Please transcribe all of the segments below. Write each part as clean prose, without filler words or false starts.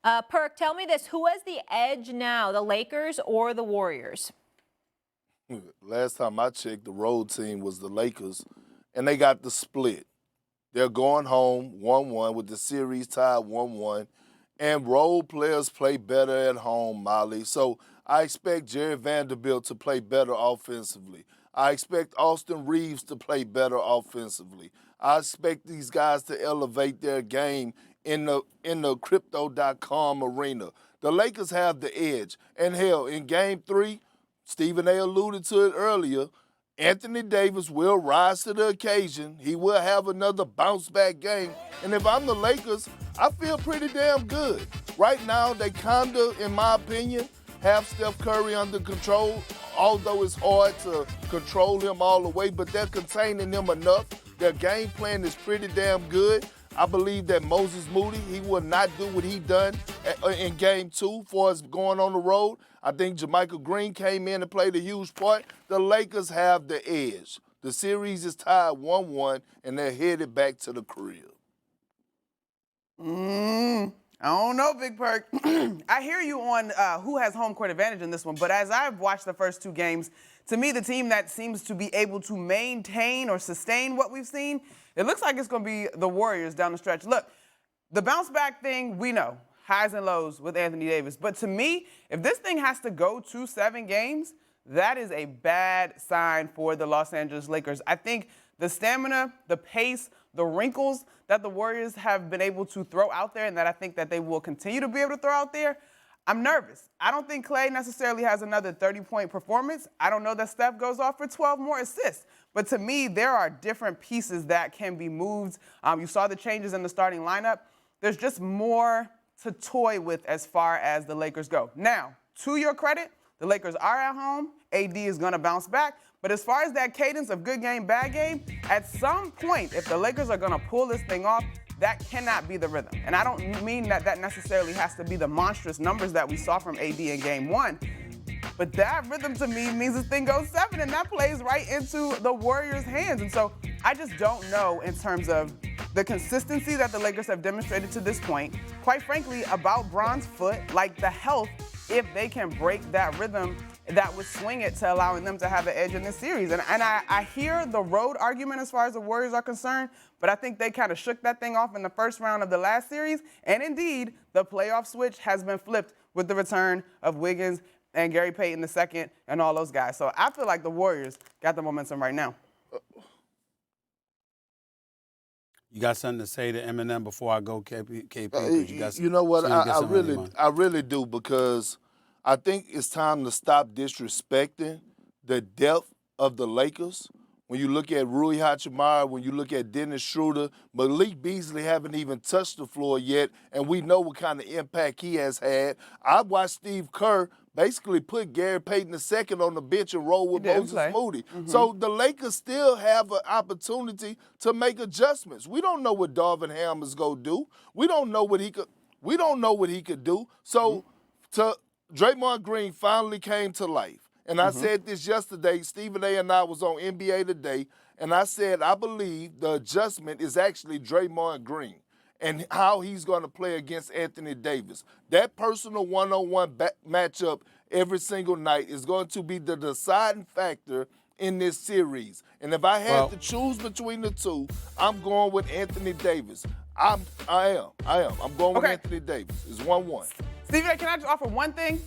Perk, tell me this. Who has the edge now, the Lakers or the Warriors? Last time I checked, the road team was the Lakers, and they got the split. They're going home 1-1 with the series tied 1-1, and role players play better at home, Molly. So I expect Jerry Vanderbilt to play better offensively. I expect Austin Reeves to play better offensively. I expect these guys to elevate their game in the crypto.com arena. The Lakers have the edge. And hell, in game 3, Stephen A. alluded to it earlier, Anthony Davis will rise to the occasion. He will have another bounce-back game. And if I'm the Lakers, I feel pretty damn good. Right now, they kind of, in my opinion, have Steph Curry under control, although it's hard to control him all the way, but they're containing him enough. Their game plan is pretty damn good. I believe that Moses Moody, he will not do what he done in game 2 for us going on the road. I think Jermichael Green came in and played a huge part. The Lakers have the edge. The series is tied 1-1, and they're headed back to the crib. I don't know, Big Perk. I hear you on who has home court advantage in this one, but as I've watched the first 2 games, to me, the team that seems to be able to maintain or sustain what we've seen, it looks like it's going to be the Warriors down the stretch. Look, the bounce back thing, we know, highs and lows with Anthony Davis. But to me, if this thing has to go to 7 games, that is a bad sign for the Los Angeles Lakers. I think the stamina, the pace, the wrinkles that the Warriors have been able to throw out there and that I think that they will continue to be able to throw out there, I'm nervous. I don't think Klay necessarily has another 30-point performance. I don't know that Steph goes off for 12 more assists. But to me, there are different pieces that can be moved. You saw the changes in the starting lineup. There's just more to toy with as far as the Lakers go. Now, to your credit, the Lakers are at home. AD is going to bounce back. But as far as that cadence of good game, bad game, at some point, if the Lakers are going to pull this thing off, that cannot be the rhythm. And I don't mean that that necessarily has to be the monstrous numbers that we saw from AD in game 1. But that rhythm to me means this thing goes 7, and that plays right into the Warriors' hands. And so I just don't know in terms of the consistency that the Lakers have demonstrated to this point. Quite frankly, about Bron's foot, like the health, if they can break that rhythm that would swing it to allowing them to have an edge in this series. And I hear the road argument as far as the Warriors are concerned, but I think they kind of shook that thing off in the first round of the last series. And indeed, the playoff switch has been flipped with the return of Wiggins and Gary Payton II and all those guys. So I feel like the Warriors got the momentum right now. You got something to say to Eminem before I go, KP? You know what? I really do, because I think it's time to stop disrespecting the depth of the Lakers. When you look at Rui Hachimura, when you look at Dennis Schroeder, Malik Beasley haven't even touched the floor yet, and we know what kind of impact he has had. I watched Steve Kerr basically put Gary Payton II on the bench and roll with Moses Moody. So the Lakers still have an opportunity to make adjustments. We don't know what Darvin Ham is going to do. We don't know what he could do. So Draymond Green finally came to life. And I said this yesterday. Stephen A. and I was on NBA Today, and I said I believe the adjustment is actually Draymond Green and how he's going to play against Anthony Davis. That personal one-on-one matchup every single night is going to be the deciding factor in this series. And if I had to choose between the two, I'm going with Anthony Davis. I am. I'm going with Anthony Davis. It's 1-1. Stephen A., can I just offer one thing?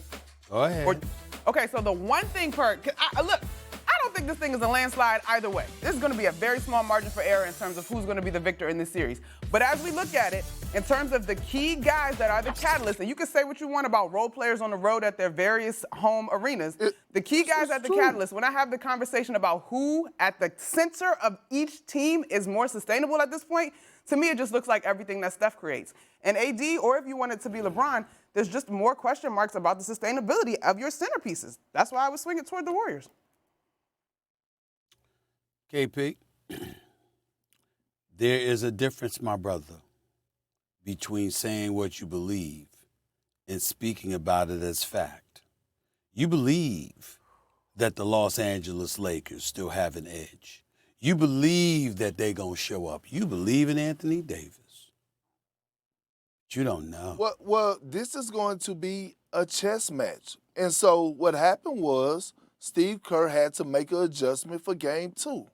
Go ahead. Okay, so the one thing, Perk, look, I don't think this thing is a landslide either way. This is going to be a very small margin for error in terms of who's going to be the victor in this series. But as we look at it, in terms of the key guys that are the catalysts, and you can say what you want about role players on the road at their various home arenas, the key guys at the catalyst, when I have the conversation about who at the center of each team is more sustainable at this point, to me it just looks like everything that Steph creates. And AD, or if you want it to be LeBron, there's just more question marks about the sustainability of your centerpieces. That's why I would swing it toward the Warriors. KP, there is a difference, my brother, between saying what you believe and speaking about it as fact. You believe that the Los Angeles Lakers still have an edge. You believe that they're going to show up. You believe in Anthony Davis. You don't know. Well, this is going to be a chess match. And so what happened was Steve Kerr had to make an adjustment for game 2.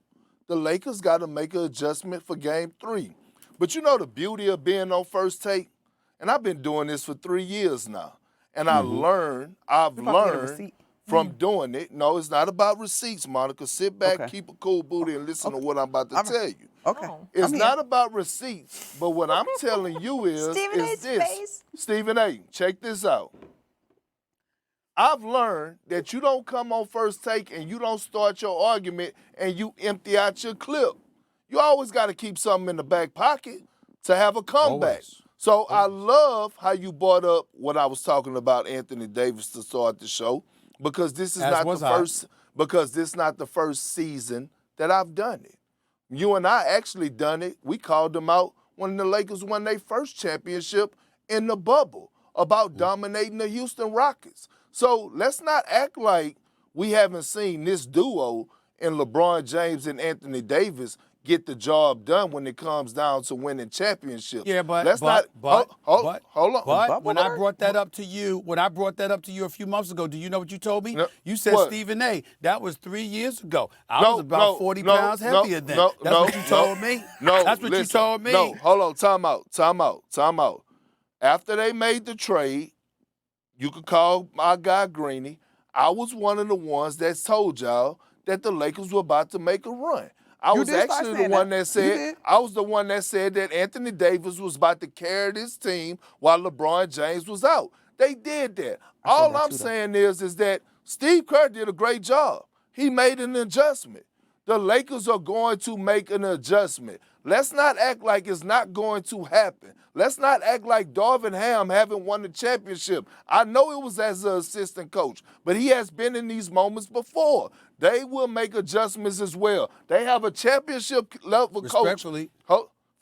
The Lakers got to make an adjustment for game 3. But you know the beauty of being on First Take? And I've been doing this for 3 years now. And I've learned from doing it. No, it's not about receipts, Monica. Sit back, keep a cool booty, and listen to what I'm about to tell you. Okay. It's not about receipts, but what I'm telling you is this. Face. Stephen A., check this out. I've learned that you don't come on First Take and you don't start your argument and you empty out your clip. You always got to keep something in the back pocket to have a comeback. Always. So I love how you brought up what I was talking about Anthony Davis to start the show, because this is not the first season that I've done it. You and I actually done it. We called them out when the Lakers won their first championship in the bubble about dominating the Houston Rockets. So let's not act like we haven't seen this duo in LeBron James and Anthony Davis get the job done when it comes down to winning championships. Yeah, but hold on. But when I brought that up to you, a few months ago, do you know what you told me? No, you said, what? Stephen A., that was 3 years ago. I was about 40 pounds heavier then. That's what you told me? No, that's what you told me? No, hold on, time out. After they made the trade, you could call my guy Greeny. I was one of the ones that told y'all that the Lakers were about to make a run. I was the one that said that Anthony Davis was about to carry this team while LeBron James was out. They did that. All I'm saying is that Steve Kerr did a great job. He made an adjustment. The Lakers are going to make an adjustment. Let's not act like it's not going to happen. Let's not act like Darvin Ham haven't won the championship. I know it was as an assistant coach, but he has been in these moments before. They will make adjustments as well. They have a championship level coach.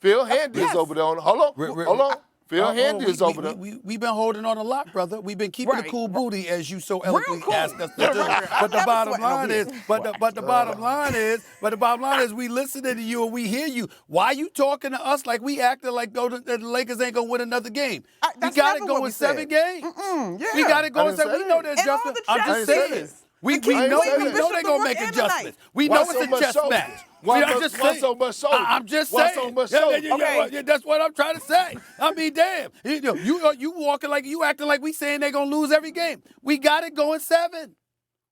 Phil Handy is over there. Hold on. Phil Handy is over there. We've been holding on a lot, brother. We've been keeping the cool booty, as you so eloquently asked us to do. But the bottom line is, we listening to you and we hear you. Why are you talking to us like we acting like the Lakers ain't gonna win another game? We got it going 7 games. We got it going 7. We know there's adjustments. I'm just saying. We know they're gonna make adjustments. We know it's a chess match. I'm just saying. Okay. That's what I'm trying to say. I mean, damn. You walking like you acting like we saying they're gonna lose every game. We got it going 7.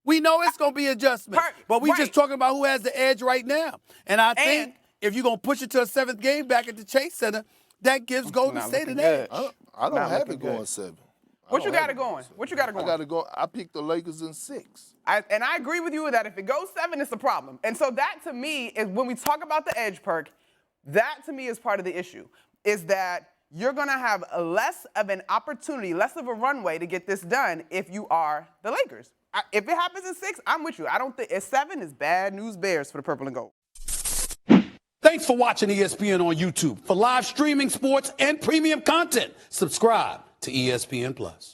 We know it's gonna be adjustments, but we just talking about who has the edge right now. And I think if you're gonna push it to a 7th game back at the Chase Center, that gives Golden State an edge. I don't have it going 7. What you got it going? I picked the Lakers in 6. And I agree with you that if it goes 7, it's a problem. And so that to me is when we talk about the edge, Perk, that to me is part of the issue, is that you're going to have less of an opportunity, less of a runway to get this done if you are the Lakers. If it happens in 6, I'm with you. I don't think 7 is bad news bears for the purple and gold. Thanks for watching ESPN on YouTube. For live streaming sports and premium content, subscribe to ESPN+.